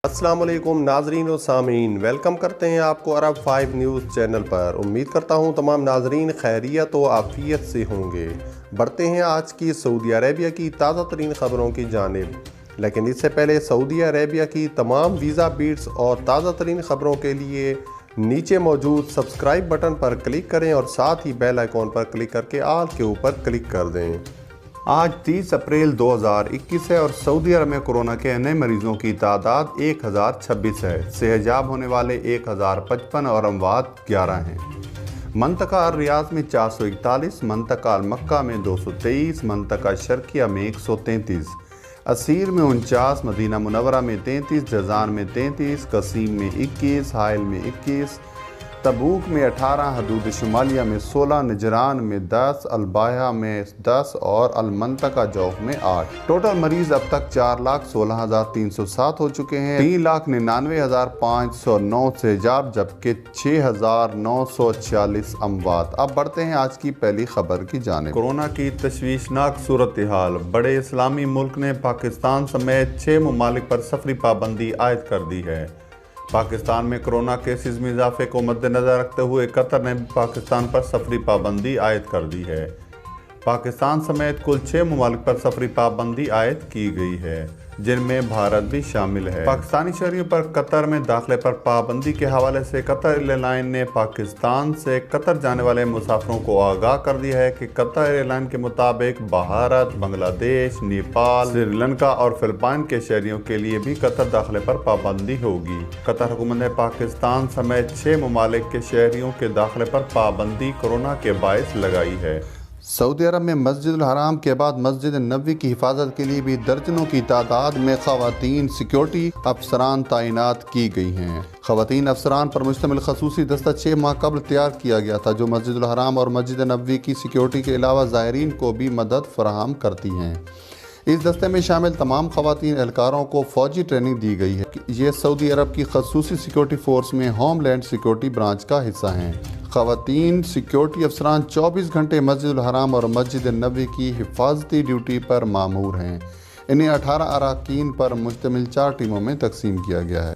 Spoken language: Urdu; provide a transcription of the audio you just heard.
السلام علیکم ناظرین و سامعین، ویلکم کرتے ہیں آپ کو عرب 5 نیوز چینل پر۔ امید کرتا ہوں تمام ناظرین خیریت و عافیت سے ہوں گے۔ بڑھتے ہیں آج کی سعودی عربیہ کی تازہ ترین خبروں کی جانب، لیکن اس سے پہلے سعودی عربیہ کی تمام ویزا بیٹس اور تازہ ترین خبروں کے لیے نیچے موجود سبسکرائب بٹن پر کلک کریں اور ساتھ ہی بیل آئیکن پر کلک کر کے آل کے اوپر کلک کر دیں۔ آج 30 اپریل 2021 ہے اور سعودی عرب میں کورونا کے نئے مریضوں کی تعداد 1026 ہے۔ صحت یاب ہونے والے 1055 اور اموات 11 ہیں۔ منطقہ الریاض میں 441، منطقہ المکہ میں 223، منطقہ شرقیہ میں 133، اسیر میں 49، مدینہ منورہ میں 33، جازان میں 33، قصیم میں 21، حائل میں 21، تبوک میں 18، حدود شمالیہ میں 16، نجران میں 10، الباحہ میں 10 اور المنطقہ جوف میں 8۔ ٹوٹل مریض اب تک 4,16,307 ہو چکے ہیں۔ 3,99,509 صحت یاب جبکہ 6,946 اموات۔ اب بڑھتے ہیں آج کی پہلی خبر کی جانب۔ کورونا کی تشویشناک صورتحال، بڑے اسلامی ملک نے پاکستان سمیت 6 ممالک پر سفری پابندی عائد کر دی ہے۔ پاکستان میں کورونا کیسز میں اضافے کو مد نظر رکھتے ہوئے قطر نے بھی پاکستان پر سفری پابندی عائد کر دی ہے۔ پاکستان سمیت کل 6 ممالک پر سفری پابندی عائد کی گئی ہے، جن میں بھارت بھی شامل ہے۔ پاکستانی شہریوں پر قطر میں داخلے پر پابندی کے حوالے سے قطر ایئر لائن نے پاکستان سے قطر جانے والے مسافروں کو آگاہ کر دیا ہے کہ قطر ایئر لائن کے مطابق بھارت، بنگلہ دیش، نیپال، سری لنکا اور فلپائن کے شہریوں کے لیے بھی قطر داخلے پر پابندی ہوگی۔ قطر حکومت نے پاکستان سمیت 6 ممالک کے شہریوں کے داخلے پر پابندی کورونا کے باعث لگائی ہے۔ سعودی عرب میں مسجد الحرام کے بعد مسجد نبوی کی حفاظت کے لیے بھی درجنوں کی تعداد میں خواتین سیکیورٹی افسران تعینات کی گئی ہیں۔ خواتین افسران پر مشتمل خصوصی دستہ 6 ماہ قبل تیار کیا گیا تھا، جو مسجد الحرام اور مسجد نبوی کی سیکیورٹی کے علاوہ زائرین کو بھی مدد فراہم کرتی ہیں۔ اس دستے میں شامل تمام خواتین اہلکاروں کو فوجی ٹریننگ دی گئی ہے۔ یہ سعودی عرب کی خصوصی سیکیورٹی فورس میں ہوم لینڈ سیکیورٹی برانچ کا حصہ ہیں۔ خواتین سیکیورٹی افسران 24 گھنٹے مسجد الحرام اور مسجد نبوی کی حفاظتی ڈیوٹی پر مامور ہیں۔ انہیں 18 اراکین پر مشتمل 4 ٹیموں میں تقسیم کیا گیا ہے۔